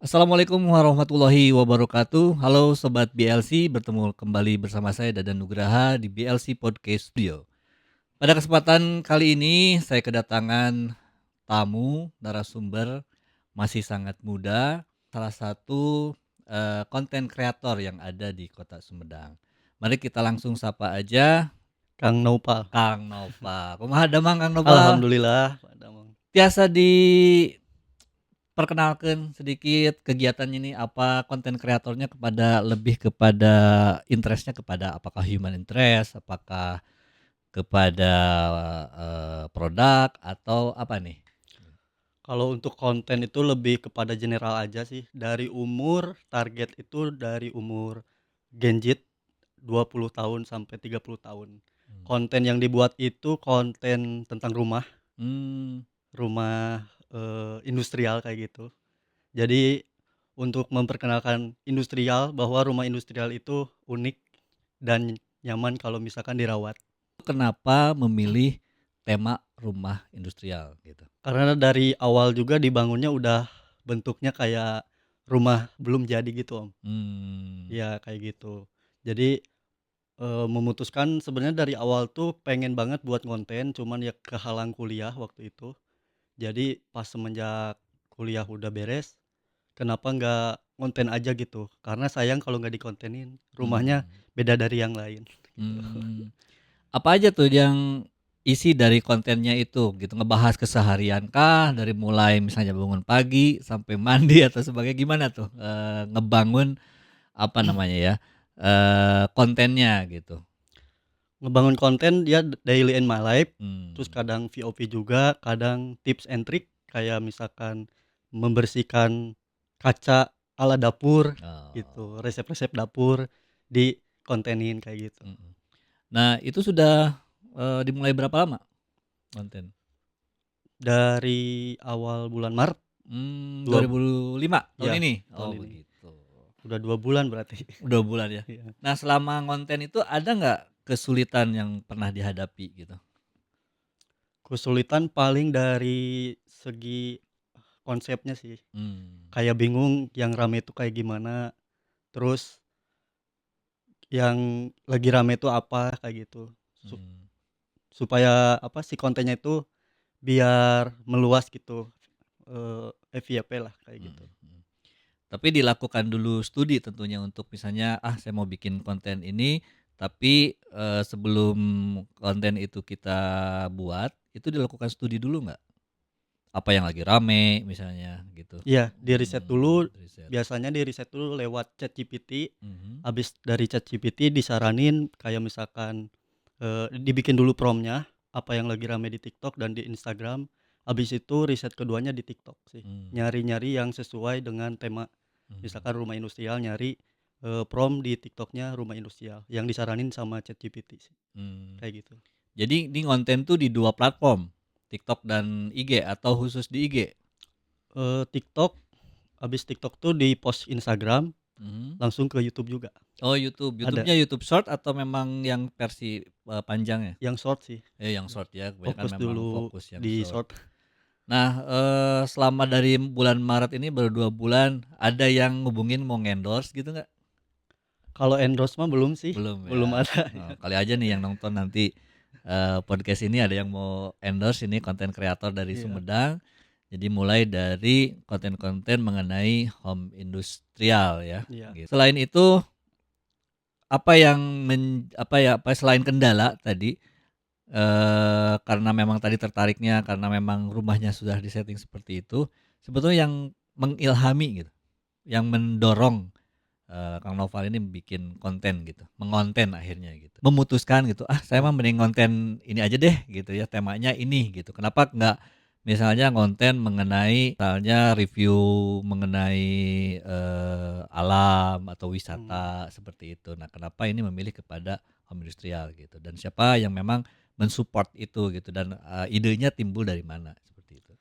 Assalamualaikum warahmatullahi wabarakatuh. Halo Sobat BLC, bertemu kembali bersama saya Dadan Nugraha di BLC Podcast Studio. Pada kesempatan kali ini saya kedatangan tamu narasumber masih sangat muda, salah satu konten kreator yang ada di Kota Sumedang. Mari kita langsung sapa aja Kang Naupal. Kang Nova. Kumaha damang Kang Nova? Alhamdulillah, Pak Damang. Tiasa di perkenalkan sedikit kegiatannya ini apa, konten kreatornya lebih kepada interestnya kepada apakah human interest, apakah kepada produk atau apa nih? Kalau untuk konten itu lebih kepada general aja sih. Dari umur, target itu dari umur Gen Z 20 tahun sampai 30 tahun. Hmm. Konten yang dibuat itu konten tentang rumah, Hmm. rumah industrial kayak gitu. Jadi untuk memperkenalkan industrial bahwa rumah industrial itu unik dan nyaman kalau misalkan dirawat. Kenapa memilih tema rumah industrial gitu? Karena dari awal juga dibangunnya udah bentuknya kayak rumah belum jadi gitu, Om. Hmm. Iya, kayak gitu. Jadi, memutuskan sebenarnya dari awal tuh pengen banget buat konten, cuman ya kehalang kuliah waktu itu. Jadi pas semenjak kuliah udah beres, kenapa nggak konten aja gitu, karena sayang kalau nggak dikontenin, rumahnya Hmm. beda dari yang lain, gitu. Hmm. Apa aja tuh yang isi dari kontennya itu gitu, ngebahas keseharian kah? Dari mulai misalnya bangun pagi sampai mandi atau sebagainya, gimana tuh, ngebangun apa namanya ya, kontennya gitu? Ngebangun konten dia daily in my life, terus Mmm. kadang VOV juga, kadang tips and trick kayak misalkan membersihkan kaca ala dapur gitu, Oh. resep-resep dapur dikontenin kayak gitu. Mhm. Nah itu sudah, dimulai berapa lama konten? Dari awal bulan Maret, 2 2005 tahun ya ini? tahun Oh ini. begitu. Udah 2 bulan berarti. 2 bulan ya. Iya. Nah selama ngonten itu ada nggak kesulitan yang pernah dihadapi gitu? Kesulitan paling dari segi konsepnya sih, Mmm. kayak bingung yang rame itu kayak gimana, terus yang lagi rame itu apa, kayak gitu. Mmm. Supaya apa, si kontennya itu biar meluas gitu, FYP lah kayak Mhm gitu. mhm. Tapi dilakukan dulu studi tentunya untuk misalnya, saya mau bikin konten ini, tapi, sebelum konten itu kita buat, itu dilakukan studi dulu nggak? Apa yang lagi rame misalnya gitu? Iya, di-riset dulu, Riset. biasanya di-riset dulu lewat ChatGPT, Mhm. habis dari ChatGPT disaranin kayak misalkan, dibikin dulu prompt-nya, apa yang lagi rame di TikTok dan di Instagram, habis itu riset keduanya di TikTok sih. Mmm. Nyari-nyari yang sesuai dengan tema, Mhm. misalkan rumah industrial nyari, prompt di TikTok-nya rumah industrial, yang disaranin sama ChatGPT sih, Mmm. kayak gitu. Jadi ini konten tuh di 2 platform, TikTok dan IG atau khusus di IG? TikTok, habis TikTok tuh di-post Instagram, Mhm. langsung ke YouTube juga, Oh YouTube, ada. YouTube-nya YouTube Short atau memang yang versi, panjangnya? Yang short sih, Yang short ya, kebanyakan fokus memang dulu fokus yang di short. short. Nah, selama dari bulan Maret ini baru 2 bulan, ada yang ngubungin mau nge-endorse gitu nggak? Kalau endorse mah belum sih, Belum belum ya? ada Oh, ya. kali aja nih yang nonton nanti, podcast ini ada yang mau endorse ini konten kreator dari Iya Sumedang. Jadi mulai dari konten-konten mengenai home industrial ya, iya. gitu. Selain itu, apa yang apa ya, apa selain kendala tadi, karena memang tadi tertariknya karena memang rumahnya sudah disetting seperti itu, sebetulnya yang mengilhami gitu, yang mendorong, Kang Noval ini bikin konten gitu, mengonten akhirnya gitu, memutuskan gitu, saya mah Oh, mending konten ini aja deh gitu ya, temanya ini gitu. Kenapa nggak misalnya konten mengenai misalnya review mengenai, alam atau mmm, wisata seperti itu. Nah, kenapa ini memilih kepada home industrial gitu, dan siapa yang memang men-support itu gitu, dan, idenya timbul dari mana? Seperti itu.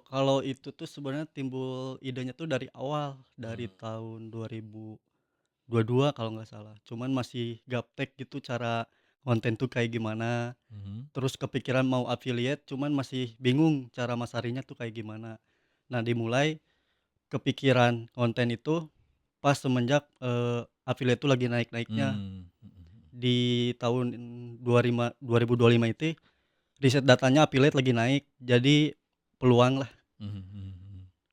kalau itu tuh sebenarnya timbul idenya tuh dari awal, dari Mmm. tahun 2022 kalau nggak salah, cuman masih gaptek gitu cara konten tuh kayak gimana, Mhm. terus kepikiran mau affiliate cuman masih bingung cara masarinnya tuh kayak gimana. Nah dimulai kepikiran konten itu pas semenjak, affiliate itu lagi naik-naiknya. Di tahun 2025 itu riset datanya affiliate lagi naik, jadi peluang lah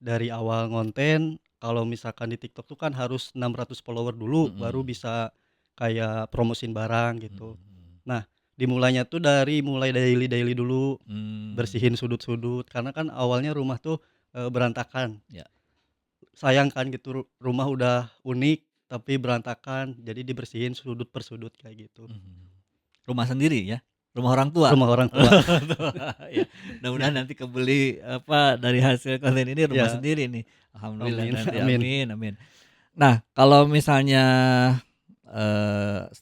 dari awal ngonten. Kalau misalkan di TikTok tuh kan harus 600 follower dulu baru bisa kayak promosiin barang gitu. Nah, dimulainya tuh mulai daily dulu, bersihin sudut-sudut karena kan awalnya rumah tuh, berantakan. Ya. Sayang kan gitu rumah udah unik tapi berantakan, jadi dibersihin sudut per sudut kayak gitu. Rumah sendiri ya? Rumah orang tua? Rumah orang tua. Ya, mudah-mudahan nanti kebeli dari hasil konten ini rumah Ya, sendiri nih. Alhamdulillah amin nanti, amin. amin amin. Nah, kalau misalnya,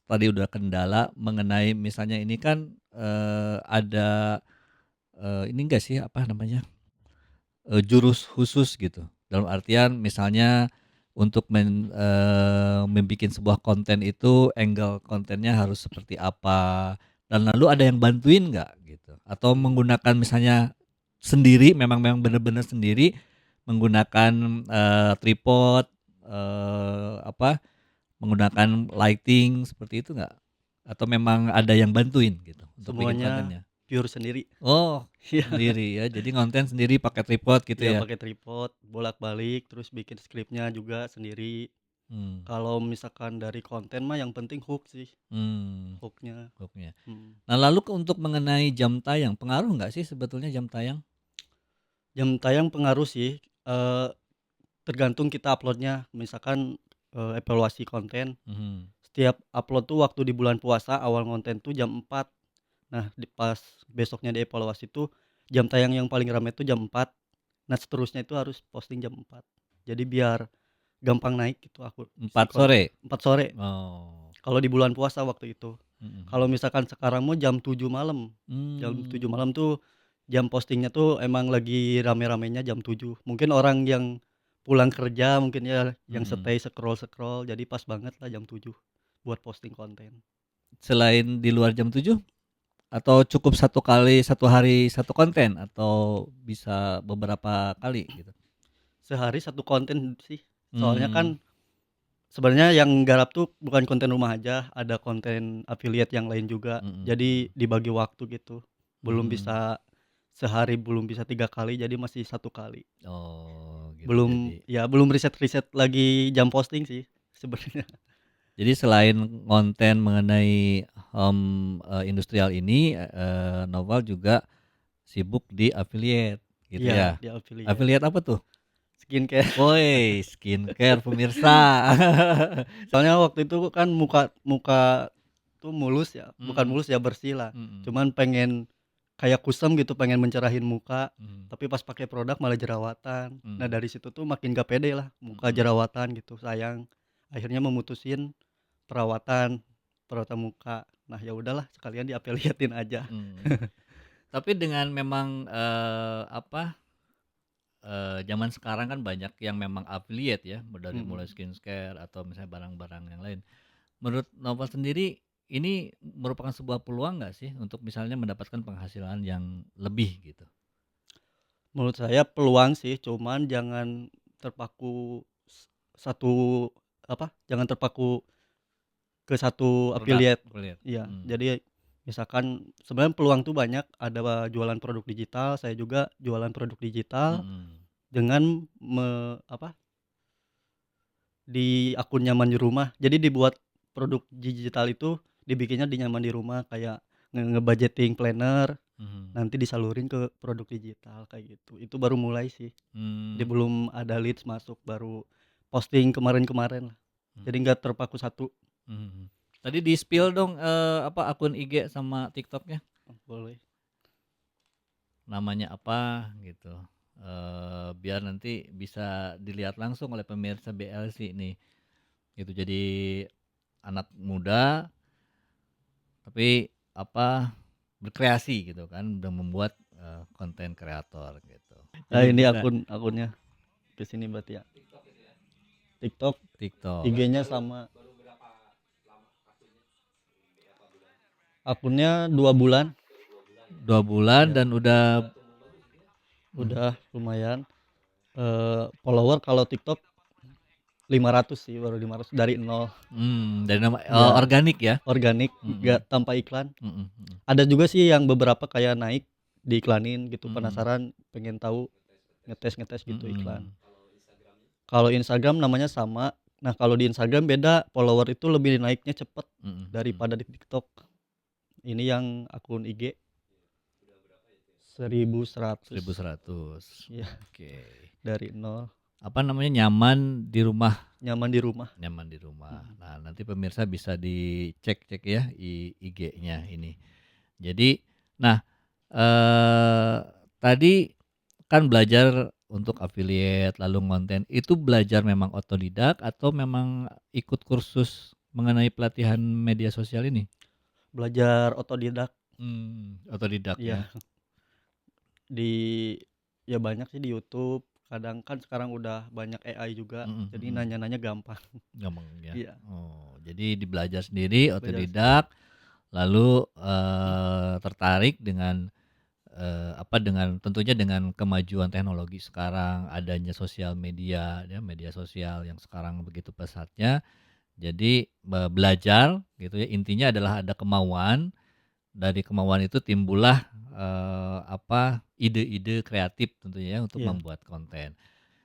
tadi udah kendala mengenai misalnya ini kan, ada, ini enggak sih, apa namanya, jurus khusus gitu. Dalam artian misalnya untuk membikin sebuah konten itu angle kontennya harus seperti apa, dan lalu ada yang bantuin nggak gitu? Atau menggunakan misalnya sendiri, memang bener-bener sendiri menggunakan, tripod, menggunakan lighting seperti itu nggak? Atau memang ada yang bantuin gitu untuk bikin Semuanya kontennya? pure sendiri. Oh, Iya. sendiri ya, jadi ngonten sendiri pakai tripod gitu Iya ya? pakai tripod, bolak-balik, terus bikin skripnya juga sendiri. Mmm, Kalau misalkan dari konten mah yang penting hook sih, mmm, hook-nya. hook-nya. Mhm. Nah lalu untuk mengenai jam tayang, pengaruh nggak sih sebetulnya jam tayang? Jam tayang pengaruh sih, tergantung kita upload-nya. Misalkan, evaluasi konten, Mhm, setiap upload tuh waktu di bulan puasa awal konten tuh jam 4. Nah, pas besoknya dievaluasi tuh jam tayang yang paling ramai tuh jam 4. Nah, seterusnya itu harus posting jam 4. Jadi biar gampang naik gitu si 4 konten. sore? 4 sore Oh, kalau di bulan puasa waktu itu. mhm Kalau mhm. misalkan sekarang mau jam 7 malam. Jam 7 Mmm, malam tuh jam postingnya tuh emang lagi rame-ramenya jam 7. Mungkin orang yang pulang kerja mungkin ya yang mhm. stay scroll-scroll jadi pas banget lah jam 7 buat posting konten. Selain di luar jam 7? Atau cukup satu hari satu konten? Atau bisa beberapa kali gitu? Sehari satu konten sih. Soalnya Mmm, kan sebenarnya yang garap tuh bukan konten rumah aja, ada konten affiliate yang lain juga. mhm mhm. Jadi dibagi waktu gitu. Belum Mmm, bisa sehari belum bisa 3 kali, jadi masih 1 kali. oh gitu Belum jadi. ya belum riset-riset lagi jam posting sih sebenarnya. Jadi selain konten mengenai industrial ini, Noval juga sibuk di affiliate gitu Iya, ya? di affiliate. Affiliate apa tuh? Skincare. Woi, skincare pemirsa. Soalnya waktu itu kan muka muka tuh mulus ya, bukan Mhm mulus ya, bersih lah. mhm Cuman pengen kayak kusam gitu, pengen mencerahin muka, mhm tapi pas pakai produk malah jerawatan. Nah, mhm dari situ tuh makin gak pede lah, muka mhm jerawatan gitu, sayang. Akhirnya memutusin perawatan, perawatan muka. Nah, ya udahlah sekalian di-affiliate-in aja. mhm. Tapi dengan memang, zaman sekarang kan banyak yang memang affiliate ya, dari mulai Mhm. skincare atau misalnya barang-barang yang lain. Menurut Noval sendiri, ini merupakan sebuah peluang nggak sih untuk misalnya mendapatkan penghasilan yang lebih gitu? Menurut saya peluang sih, cuman jangan terpaku satu jangan terpaku ke satu Produk affiliate. affiliate, Iya, mhm, jadi misalkan sebenarnya peluang tuh banyak, ada jualan produk digital, saya juga jualan produk digital mhm, dengan di akun nyaman di rumah. Jadi dibuat produk digital itu dibikinnya di nyaman di rumah kayak nge-budgeting planner, mhm, nanti disalurin ke produk digital kayak gitu. Itu baru mulai sih. Jadi mmm, belum ada leads masuk, baru posting kemarin-kemarin lah. mhm Jadi nggak terpaku satu. mhm. Tadi di-spill dong, akun IG sama TikTok-nya, Boleh. namanya apa gitu, biar nanti bisa dilihat langsung oleh pemirsa BLC nih, gitu. Jadi anak muda tapi berkreasi gitu kan, udah membuat, konten kreator gitu. Nah, Jadi ini bisa akunnya ke sini berarti ya. TikTok, TikTok, IG-nya sama. Akunnya 2 bulan. 2 bulan Ya, dan udah udah lumayan. Follower kalau TikTok 500 sih, baru 500 dari nol. Dari nama Iya, organik ya? organik, Mhm, nggak tanpa iklan. mhm mhm, Ada juga sih yang beberapa kayak naik, diiklanin gitu, mhm, penasaran pengen tahu, ngetes-ngetes gitu iklan. mhm, Kalau Instagram namanya sama. Nah, kalau di Instagram beda, follower itu lebih naiknya cepet mhm mhm. daripada di TikTok. Ini yang akun IG 1100. 1.100. Iya, Oke. dari nol, Apa namanya, nyaman di rumah, nyaman di rumah. nyaman di rumah. Mhm. Nah, nanti pemirsa bisa dicek-cek ya IG-nya ini. Jadi, nah, eee, tadi kan belajar untuk affiliate, lalu konten, itu belajar memang otodidak atau memang ikut kursus mengenai pelatihan media sosial ini? Belajar otodidak, Otodidak ya? iya, di ya banyak sih di YouTube, kadang kan sekarang udah banyak AI juga, Mhm jadi mhm. nanya-nanya gampang. Gampang ya? Iya, Oh, jadi dibelajar sendiri, belajar sendiri. otodidak, lalu, tertarik dengan, dengan tentunya dengan kemajuan teknologi sekarang, adanya sosial media ya, media sosial yang sekarang begitu pesatnya. Jadi, belajar gitu ya, intinya adalah ada kemauan, dari kemauan itu timbullah, ide-ide kreatif tentunya ya untuk Iya, membuat konten.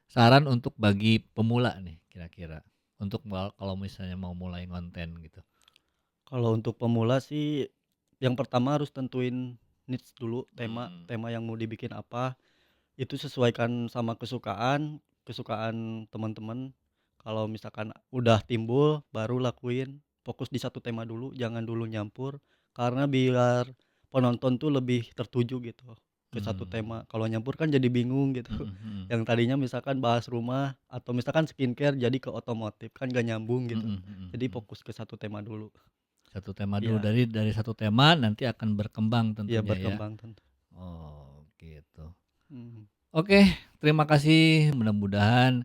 Saran untuk bagi pemula nih kira-kira, untuk kalau misalnya mau mulai konten gitu? kalau untuk pemula sih yang pertama harus tentuin niche dulu, tema Mhm, tema yang mau dibikin apa, itu sesuaikan sama kesukaan kesukaan teman-teman. Kalau misalkan udah timbul baru lakuin, fokus di satu tema dulu, jangan dulu nyampur, karena biar penonton tuh lebih tertuju gitu ke satu mmm, tema. Kalau nyampur kan jadi bingung gitu. mhm mhm, Yang tadinya misalkan bahas rumah atau misalkan skincare jadi ke otomotif, kan gak nyambung gitu. mhm mhm Jadi mhm. fokus ke satu tema dulu. Satu tema dulu, Iya, dari satu tema nanti akan berkembang iya tentunya ya? berkembang tentu. Oh gitu. Mhm. Oke, terima kasih, mudah-mudahan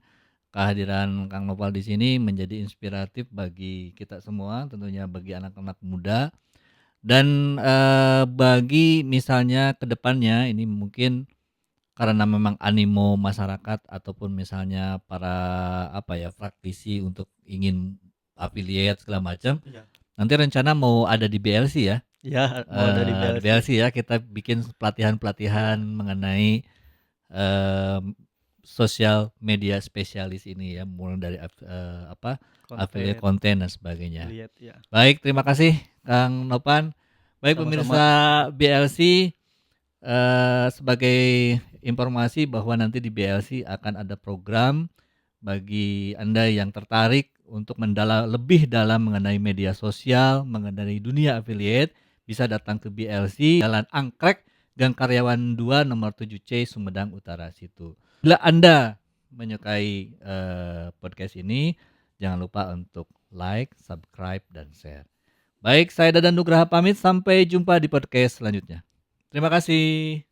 kehadiran Kang Nopal di sini menjadi inspiratif bagi kita semua, tentunya bagi anak-anak muda. Dan, bagi misalnya ke depannya ini mungkin karena memang animo masyarakat ataupun misalnya para, praktisi untuk ingin affiliate segala macam, Iya. nanti rencana mau ada di BLC ya? Iya, mau ada di Di BLC. BLC ya, kita bikin pelatihan-pelatihan Iya, mengenai, mmm, sosial media spesialis ini ya, mulai dari affiliate konten, konten dan sebagainya. affiliate ya. Baik, terima kasih Kang Nopan. Baik Sama-sama. pemirsa BLC, sebagai informasi bahwa nanti di BLC akan ada program bagi Anda yang tertarik untuk lebih dalam mengenai media sosial, mengenai dunia affiliate, bisa datang ke BLC Jalan Angkrek, Gang Karyawan 2 nomor 7C Sumedang Utara situ. Bila Anda menyukai, podcast ini, jangan lupa untuk like, subscribe, dan share. Baik, saya Dadan Nugraha pamit, sampai jumpa di podcast selanjutnya. Terima kasih.